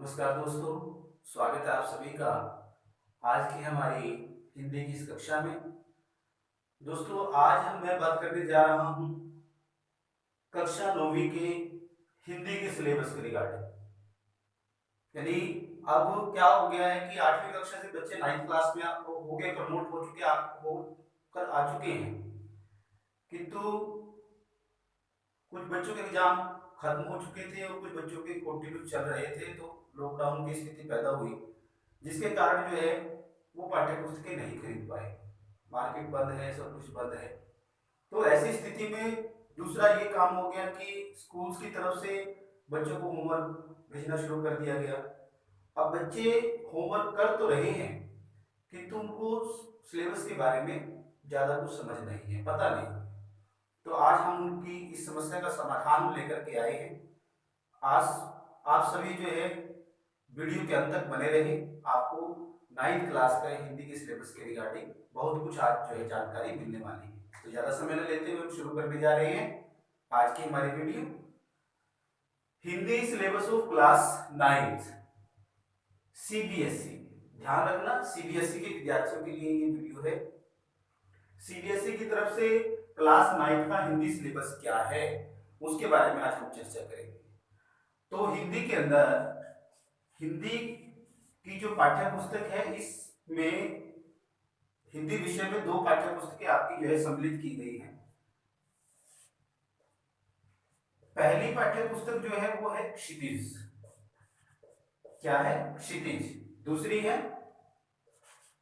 नमस्कार दोस्तों, स्वागत है आप सभी का आज की हमारी हिंदी की इस कक्षा में। दोस्तों आज मैं बात करने जा रहा हूँ कक्षा 9वीं के हिंदी के सिलेबस के रिगार्डिंग। यानी अब क्या हो गया है कि 8वीं कक्षा से बच्चे 9th क्लास में हो गए, प्रमोट हो चुके होकर आ चुके हैं, किंतु कुछ बच्चों के एग्जाम खत्म हो चुके थे और कुछ बच्चों के कंटिन्यू चल रहे थे, तो लॉकडाउन की स्थिति पैदा हुई जिसके कारण जो है वो पाठ्य पुस्तकें नहीं खरीद पाए। मार्केट बंद है, सब कुछ बंद है। तो ऐसी स्थिति में दूसरा ये काम हो गया कि स्कूल्स की तरफ से बच्चों को होमवर्क भेजना शुरू कर दिया गया। अब बच्चे होमवर्क कर तो रहे हैं किंतु उनको सिलेबस के बारे में ज्यादा कुछ समझ नहीं है, पता नहीं। तो आज हम उनकी इस समस्या का समाधान लेकर के आए हैं। आज आप सभी जो है वीडियो के अंत तक बने रहे, आपको 9th क्लास का हिंदी के सिलेबस के रिगार्डिंग बहुत कुछ आज जो है जानकारी मिलने वाली है। तो ज्यादा समय न लेते हुए हम शुरू करने जा रहे हैं आज की हमारी video. Hindi syllabus of class 9th CBSE. ध्यान रखना, सीबीएसई के विद्यार्थियों के लिए ये वीडियो है। सीबीएसई की तरफ से क्लास 9th का हिंदी सिलेबस क्या है उसके बारे में आज हम चर्चा करेंगे। तो हिंदी के अंदर हिंदी की जो पाठ्य पुस्तक है, इसमें हिंदी विषय में 2 पाठ्य पुस्तकें आपकी जो है सम्मिलित की गई हैं। पहली पाठ्य पुस्तक जो है वो है क्षितिज। क्या है? क्षितिज। दूसरी है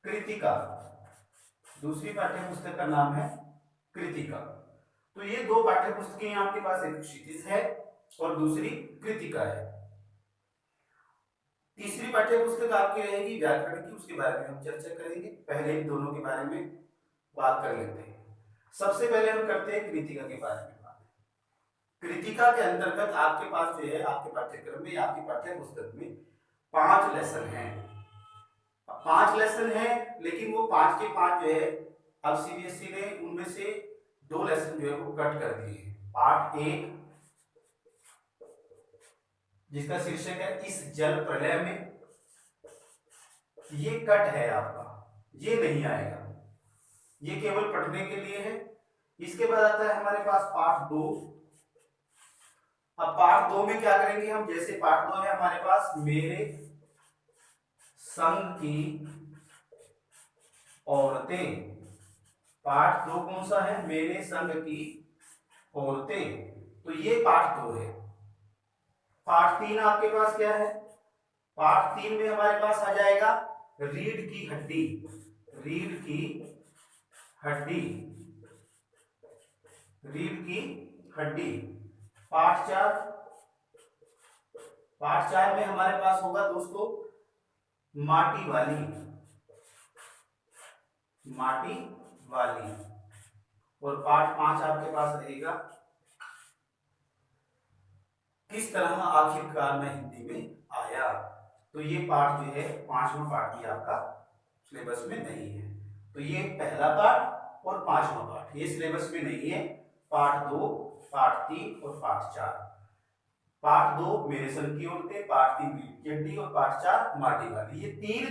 कृतिका। दूसरी पाठ्य पुस्तक का नाम है कृतिका। तो ये 2 पाठ्य पुस्तकें आपके पास, एक क्षितिज है और दूसरी कृतिका है। तीसरी पाठ्य पुस्तक आपकी रहेगी व्याकरण की, उसके बारे में हम चर्चा करेंगे। पहले इन दोनों के बारे में बात कर लेते हैं। सबसे पहले हम करते हैं कृतिका के बारे में बात। कृतिका के अंतर्गत आपके पास जो है आपके पाठ्यक्रम में, आपकी पाठ्य पुस्तक में 5 लेसन हैं। 5 लेसन है, लेकिन वो 5 के 5 जो है अब सीबीएसई ने उनमें से 2 लेसन जो है वो कट कर दिए। पार्ट 1 जिसका शीर्षक है इस जल प्रलय में, ये कट है आपका, ये नहीं आएगा, ये केवल पढ़ने के लिए है। इसके बाद आता है हमारे पास पार्ट 2। अब पार्ट 2 में क्या करेंगे हम, जैसे पार्ट 2 है हमारे पास मेरे संग की औरतें। पार्ट 2 कौन सा है? मेरे संग की औरतें। तो ये पार्ट 2 है। पार्ट 3 आपके पास क्या है? पार्ट 3 में हमारे पास आ जाएगा रीढ़ की हड्डी। रीढ़ की हड्डी, रीढ़ की हड्डी। पार्ट 4, पार्ट 4 में हमारे पास होगा दोस्तों माटी वाली। माटी वाली। और पार्ट 5 आपके पास रहेगा किस तरह आखिरकार मैं हिंदी में आया। तो ये पार्ट जो है 5वां पार्ट भी आपका सिलेबस में नहीं है। तो ये पहला पार्ट और 5वां पार्ट ये सिलेबस में नहीं है। पार्ट 2, पार्ट 3 और पार्ट 4। पार्ट 2 मेरे संग की औरतें, पार्ट 3 रीढ़ और पार्ट 4 माटी वाली। ये तीन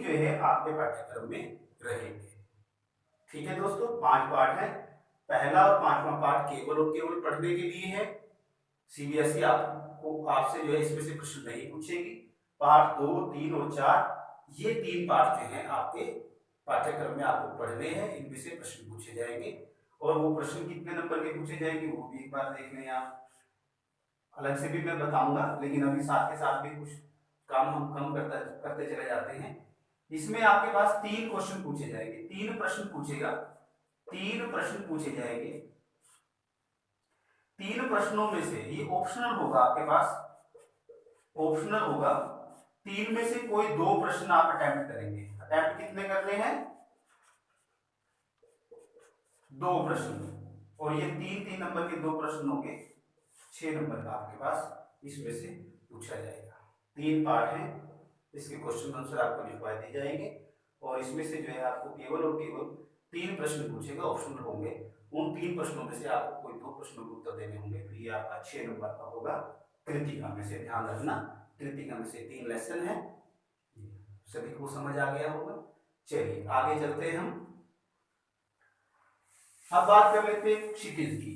जो है आपके पाठ्यक्रम में रहेंगे। ठीक है दोस्तों, 5 पार्ट है। पहला और 5वां पार्ट केवल और केवल पढ़ने के लिए है। सीबीएसई आपसे जो है इसमें से प्रश्न नहीं पूछेगी। पार्ट 2, 3 और 4 ये 3 पार्ट जो है आपके पाठ्यक्रम में आपको पढ़ने हैं, इनमें से प्रश्न पूछे जाएंगे। और वो प्रश्न कितने नंबर के पूछे जाएंगे वो भी एक बार देख लें आप। अलग से भी मैं बताऊंगा, लेकिन अभी साथ के साथ भी कुछ काम हम कम करते चले जाते हैं। इसमें आपके पास 3 क्वेश्चन पूछे जाएंगे, 3 प्रश्न पूछेगा, 3 प्रश्न पूछे जाएंगे। 3 प्रश्नों में से ये ऑप्शनल होगा आपके पास, ऑप्शनल होगा। 3 में से कोई 2 प्रश्न आप अटेम्प्ट करेंगे। अटेम्प्ट कितने करने हैं? 2 प्रश्न। और ये 3-3 नंबर के 2 प्रश्न होंगे, 6 नंबर का आपके पास इसमें से पूछा जाएगा। 3 पार्ट हैं, इसके क्वेश्चन आंसर आपको लिखवा दिए जाएंगे। और इसमें से जो है आपको केवल और केवल 3 प्रश्न पूछेगा, ऑप्शनल होंगे। उन 3 प्रश्नों में से आपको कोई 2 प्रश्नों के उत्तर देने होंगे। तो ये आपका 6 नंबर का होगा कृतिका में से, ध्यान रखना कृतिका में से 3 लेसन है, सभी को समझ आ गया होगा। चलिए आगे चलते हैं हम। अब बात कर लेते हैं क्षितिज की।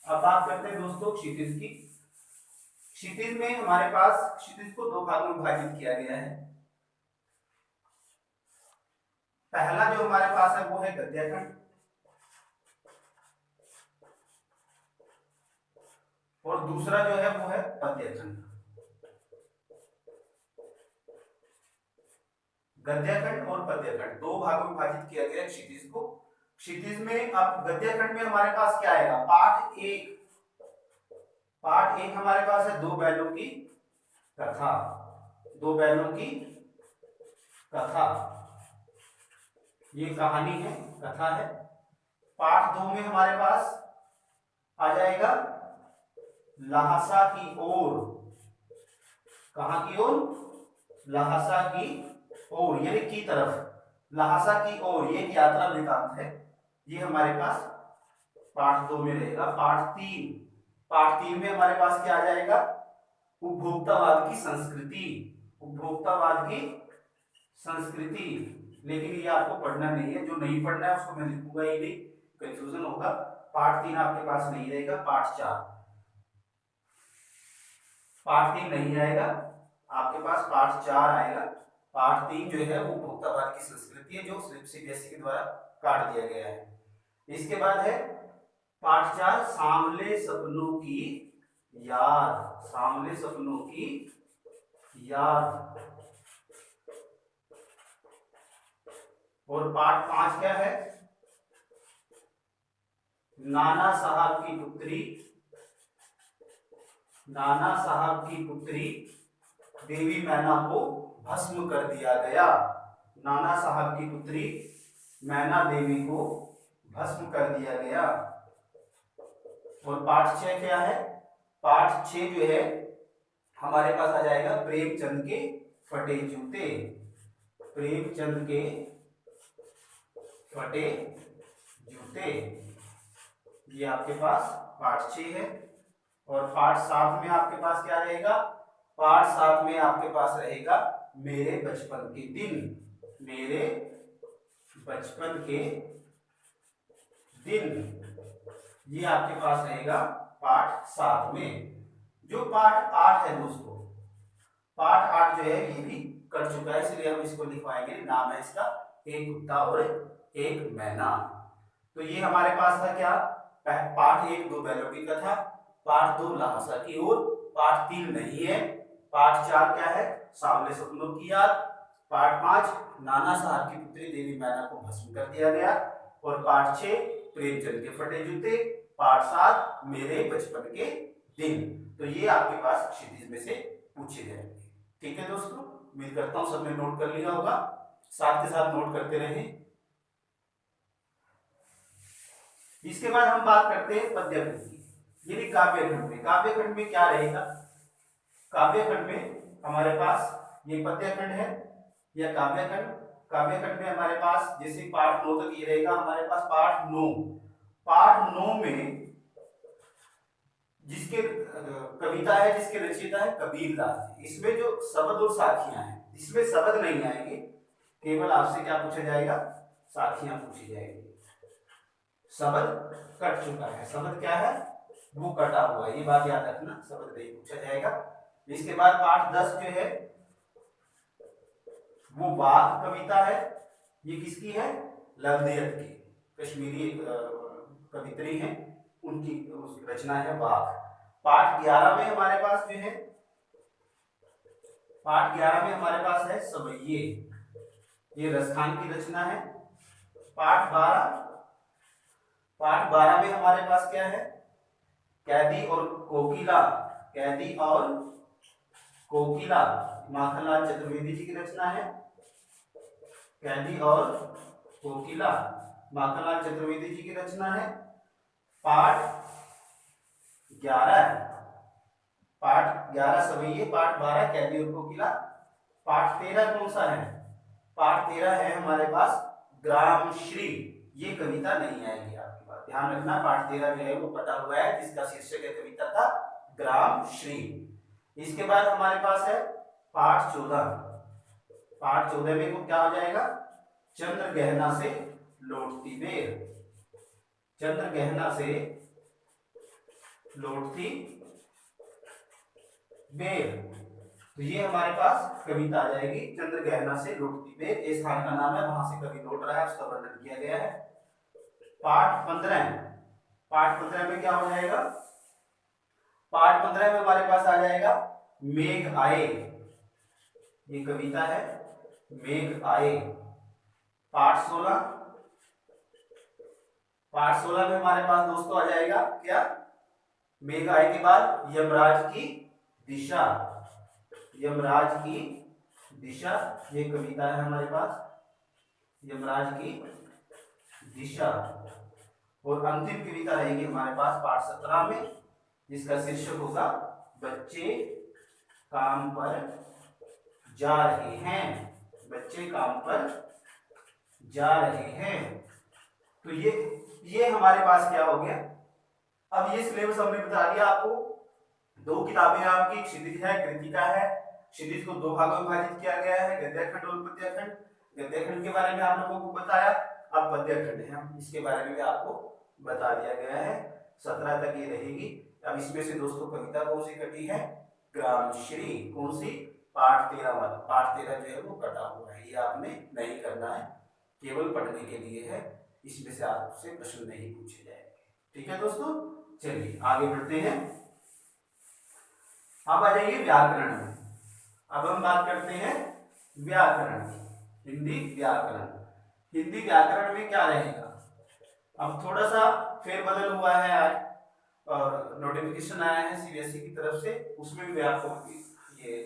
अब बात करते हैं दोस्तों क्षितिज की। क्षितिज में हमारे पास क्षितिज को 2 भागों में विभाजित किया गया है। पहला जो हमारे पास है वो है गद्यखंड, और दूसरा जो है वो है पद्यखंड। गद्यखंड और पद्यखंड 2 भागों में विभाजित किया गया क्षितिज को। क्षितिज में अब गद्यखंड में हमारे पास क्या आएगा, पाठ एक हमारे पास है 2 बैलों की कथा, 2 बैलों की कथा, ये कहानी है, कथा है। पाठ 2 में हमारे पास आ जाएगा लहासा की ओर, कहां की ओर, लहासा की ओर यानी की तरफ, लहासा की ओर, ये यात्रा वृतांत है, ये हमारे पास पाठ 2 में रहेगा। पाठ 3 में हमारे पास क्या आ जाएगा, उपभोक्तावाद की संस्कृति, उपभोक्तावाद की संस्कृति। लेकिन ये आपको पढ़ना नहीं है, जो नहीं पढ़ना है उसको मैं लिखूंगा ही नहीं, कंफ्यूजन होगा। पाठ 3 आपके पास नहीं रहेगा। पाठ 3 नहीं आएगा आपके पास, पाठ 4 आएगा। पाठ 3 जो है वो उपभोक्तावाद की संस्कृति है, जो सीबीएसई के द्वारा काट दिया गया है। इसके बाद है पाठ 4 सांवले सपनों की याद, सांवले सपनों की याद। और पाठ 5 क्या है, नाना साहब की पुत्री, नाना साहब की पुत्री देवी मैना को भस्म कर दिया गया, नाना साहब की पुत्री मैना देवी को भस्म कर दिया गया। और पाठ 6 क्या है, पाठ 6 जो है हमारे पास आ जाएगा प्रेमचंद के फटे जूते, प्रेमचंद के फटे जूते, ये आपके पास पाठ 6 है। और पाठ 7 में आपके पास क्या रहेगा, पाठ 7 में आपके पास रहेगा मेरे बचपन के दिन, मेरे बचपन के दिन, ये आपके पास रहेगा पाठ 7 में। जो पाठ 8 है दोस्तों, पाठ 8 जो है ये भी कर चुका है, इसलिए हम इसको लिखवाएंगे, नाम है इसका एक कुत्ता और एक मैना। तो ये हमारे पास था क्या, पाठ 1 2 बैलों की कथा, पाठ 2 लहासा की ओर, पाठ 3 नहीं है, पाठ 4 क्या है, सांवले सपनों की याद, पाठ 5 नाना साहब की पुत्री देवी मैना को भस्म कर दिया गया, और पाठ 6 प्रेमचंद के फटे जूते, पाठ 7 मेरे बचपन के दिन। तो ये आपके पास क्षितिज में से पूछे जाएंगे। ठीक है दोस्तों, उम्मीद करता हूं सबने नोट कर लिया होगा, साथ के साथ नोट करते रहें। इसके बाद हम बात करते हैं पद्यखंड की, यानी काव्यखंड में। काव्यखंड में क्या रहेगा, काव्यखंड में हमारे पास ये पद्यखंड है या काव्यखंड। काव्यखंड में हमारे पास जैसे पाठ 9 तक ये रहेगा हमारे पास, पाठ 9, पाठ 9 में जिसके कविता है, जिसके रचयिता है कबीरदास, इसमें जो शब्द और साखियां हैं, इसमें शब्द नहीं आएंगे, केवल आपसे क्या पूछा जाएगा, साखियां पूछी जाएगी। शब्द कट चुका है, शब्द क्या है, वो कटा हुआ है, ये बात याद रखना, शब्द नहीं पूछा जाएगा। इसके बाद पाठ 10 जो है वो वाक कविता है, ये किसकी है, लवदेहत की, कश्मीरी कवित्री है, उनकी रचना है वाक। पाठ 11 में हमारे पास जो है, पाठ 11 में हमारे पास है सवैये, ये रसखान की रचना है। पाठ 12 में हमारे पास क्या है, कैदी और कोकिला, कैदी और कोकिला माखनलाल चतुर्वेदी जी की रचना है, कैदी और कोकिला माखनलाल चतुर्वेदी जी की रचना है। पाठ 11 सवैये, पाठ 12 कैदी और कोकिला। पाठ 13 कौन सा है, पाठ 13 है हमारे पास ग्रामश्री, ये कविता नहीं आएगी आपके पास, ध्यान रखना। पाठ 13 जो है वो पटा हुआ है, जिसका शीर्षक है कविता का ग्राम श्री। इसके बाद हमारे पास है पाठ 14। पाठ 14 में वो क्या हो जाएगा, चंद्र गहना से लौटती बेर। चंद्र गहना से लौटती बेर, तो ये हमारे पास कविता आ जाएगी, चंद्र गहना से लौटती बेर। इस स्थान का नाम है, वहां से कवि लौट रहा है, उसका वर्णन किया गया है। पाठ 15, पाठ 15 में क्या हो जाएगा, पाठ 15 में हमारे पास आ जाएगा मेघ आए। ये कविता है, मेघ आए। पाठ 16, पाठ 16 में हमारे पास दोस्तों आ जाएगा क्या, मेघ आए के बाद यमराज की दिशा। यमराज की दिशा, ये कविता है हमारे पास, यमराज की दिशा। और अंतिम कविता रहेगी हमारे पास पाठ 17 में, जिसका शीर्षक होगा बच्चे काम पर जा रहे हैं। बच्चे काम पर जा रहे हैं। तो ये हमारे पास क्या हो गया। अब ये सिलेबस हमने बता दिया आपको। दो किताबें आपकी, क्षितिज है, कृतिका है। क्षितिज को दो भागों में विभाजित किया गया है, गद्यखंड और पद्यखंड। गद्यखंड के बारे में आप लोगों को बताया, अब पद्यखंड है, इसके बारे में भी आपको बता दिया गया है। 17 तक ये रहेगी। अब इसमें से दोस्तों कविता कौन सी कटी है, ग्रामश्री। कौन सी, पाठ 13 वाला। पाठ 13 जो है वो कटा हुआ है, ये आपने नहीं करना है, केवल पढ़ने के लिए है। इसमें से आपसे प्रश्न नहीं पूछे जाएंगे। ठीक है दोस्तों, चलिए आगे बढ़ते हैं। अब आ जाइए व्याकरण में। अब हम बात करते हैं व्याकरण की, हिंदी व्याकरण। हिंदी व्याकरण में क्या रहेगा, अब थोड़ा सा फेरबदल हुआ है आज, और नोटिफिकेशन आया है सीबीएसई की तरफ से, उसमें भी आपको ये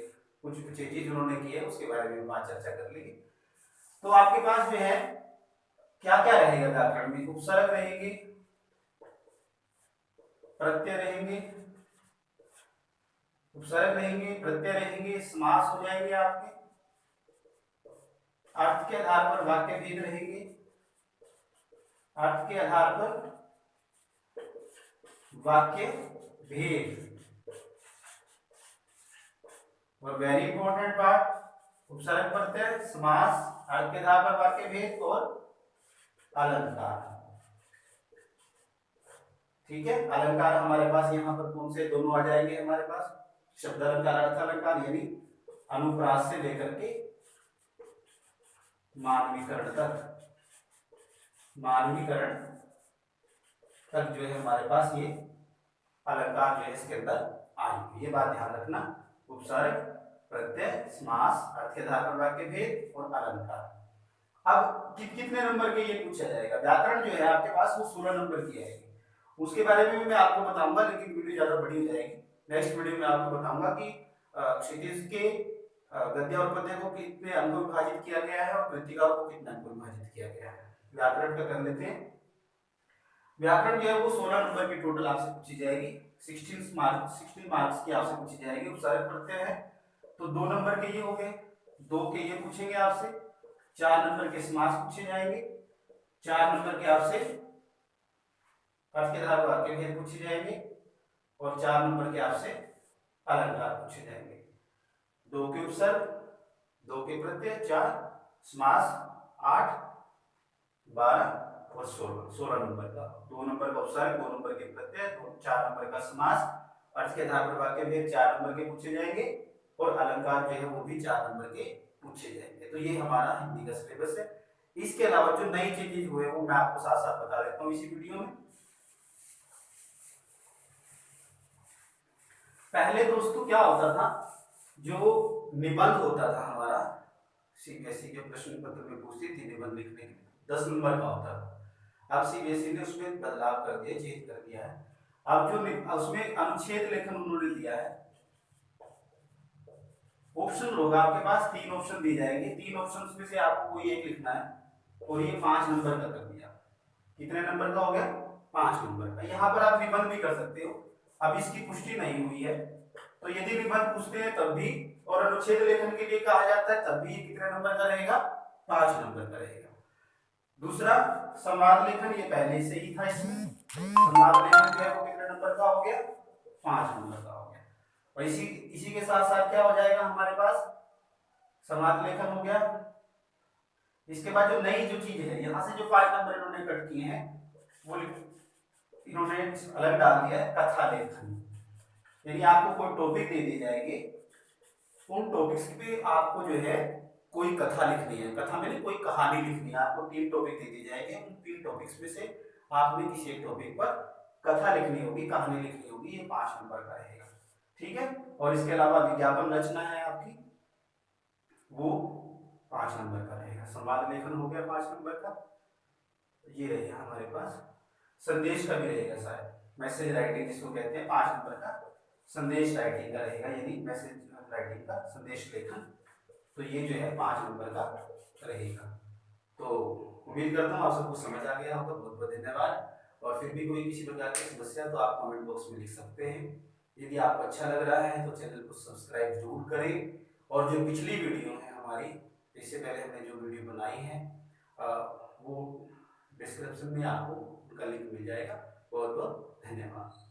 कुछ चीजें उन्होंने की है, उसके बारे में बात चर्चा कर लेंगे। तो आपके पास जो है क्या क्या रहेगा व्याकरण में, उपसर्ग रहेंगे, प्रत्यय रहेंगे, उपसर्ग रहेंगे, प्रत्यय रहेंगे, समास हो जाएंगे आपके, अर्थ के आधार पर वाक्य भेद रहेंगे, अर्थ के आधार पर वाक्य भेद, और वेरी इंपॉर्टेंट पार्ट, उपसर्ग, प्रत्यय, समास, अर्थ के आधार पर वाक्य भेद और अलंकार। ठीक है, अलंकार हमारे पास यहाँ पर कौन से दोनों आ जाएंगे हमारे पास, शब्द अलंकार, अर्थ अलंकार, यानी अनुप्रास से लेकर के मानवीकरण तक, मानवीकरण तक जो है हमारे पास ये अलंकार जो है इसके अंदर आएंगे। ये बात ध्यान रखना, उपसर्ग, प्रत्यय, समास, अर्थ के आधार पर वाक्य भेद और अलंकार। अब कितने नंबर के ये पूछा जाएगा, व्याकरण जो है आपके पास वो 16 नंबर की आएगी। उसके बारे में भी मैं आपको बताऊंगा, लेकिन वीडियो ज्यादा बड़ी हो जाएगी। नेक्स्ट वीडियो में आपको बताऊंगा कि क्षितिज के गद्य और पद्य को कितने अंगों में विभाजित किया गया है और कृतिका को कितने अंगों में विभाजित किया गया है। व्याकरण का कर लेते हैं। व्याकरण जो है वो 16 नंबर की टोटल आपसे पूछी जाएगी, 16 मार्क्स की आपसे पूछी जाएगी। उपसर्ग प्रत्यय है तो 2 नंबर के ये हो गए, 2 के ये पूछेंगे आपसे, 4 नंबर के समास पूछे जाएंगे, 4 नंबर के आपसे अर्थ के आधार पर वाक्य भेद पूछे जाएंगे, और 4 नंबर के आपसे अलंकार पूछे जाएंगे। 2 के उपसर्ग, 2 के प्रत्यय, 4 समास, 8, 12 और 16 नंबर का। 2 नंबर का उपसर्ग, 2 नंबर के प्रत्यय, 4 नंबर का समास, अर्थ के आधार पर वाक्य भेद 4 नंबर के पूछे जाएंगे, और अलंकार जो है वो भी 4 नंबर के पूछे जाएंगे। तो ये हमारा हिंदी का सिलेबस है। इसके अलावा जो नई चीजें हुए वो मैं आपको साथ साथ बता देता हूँ इसी वीडियो में। पहले दोस्तों क्या होता था, जो निबंध होता था हमारा, सीबीएसई के प्रश्न पत्र में पूछती थी निबंध लिखने के लिए, 10 नंबर का होता था। अब सीबीएसई ने उसमें बदलाव कर दिया, चेंज कर दिया है। अब जो उसमें अनुच्छेद लेखन उन्होंने दिया है, ऑप्शन होगा आपके पास, 3 ऑप्शन दिए जाएंगे, 3 ऑप्शन में से आपको कोई एक लिखना है, और ये 5 नंबर का कर दिया। कितने नंबर का हो गया, 5 नंबर का। यहाँ पर आप निबंध भी कर सकते हो, अब इसकी पुष्टि नहीं हुई है, तो यदि निबंध पूछते हैं तब भी, और अनुच्छेद लेखन के लिए कहा जाता है तब भी कितने नंबर का रहेगा, 5 नंबर का रहेगा। दूसरा संवाद लेखन, ये पहले से ही था इसमें, संवाद लेखन जो है वो कितने नंबर का हो गया, 5 नंबर का हो गया। और इसी इसी के साथ साथ क्या हो जाएगा हमारे पास, समाज लेखन हो गया। इसके बाद जो नई जो चीज है, यहाँ से जो 5 नंबर इन्होंने कट किए हैं वो इन्होंने अलग डाल दिया है, कथा लेखन। यानी आपको कोई टॉपिक दे दी जाएगी, उन टॉपिक्स पे आपको जो है कोई कथा लिखनी है। कथा में कोई कहानी लिखनी है। आपको 3 टॉपिक दे दी जाएंगे, उन 3 टॉपिक्स में से आपने किसी एक टॉपिक पर कथा लिखनी होगी, कहानी लिखनी होगी। ये 5 नंबर का रहेगा, ठीक है। और इसके अलावा विज्ञापन रचना है आपकी, वो 5 नंबर का रहेगा। संवाद लेखन हो गया 5 नंबर का। ये रहेगा हमारे पास। संदेश का भी रहेगा शायद, मैसेज राइटिंग जिसको कहते हैं, 5 नंबर का संदेश राइटिंग का रहेगा, यानी मैसेज राइटिंग का संदेश लेखन। तो ये जो है 5 नंबर का रहेगा। तो उम्मीद करता हूँ आप सबको समझ आ गया होगा। बहुत बहुत धन्यवाद। और फिर भी कोई किसी प्रकार की समस्या तो आप कमेंट बॉक्स में लिख सकते हैं। यदि आपको अच्छा लग रहा है तो चैनल को सब्सक्राइब जरूर करें। और जो पिछली वीडियो है हमारी, इससे पहले हमने जो वीडियो बनाई है वो डिस्क्रिप्शन में आपको उनका लिंक मिल जाएगा। बहुत बहुत धन्यवाद।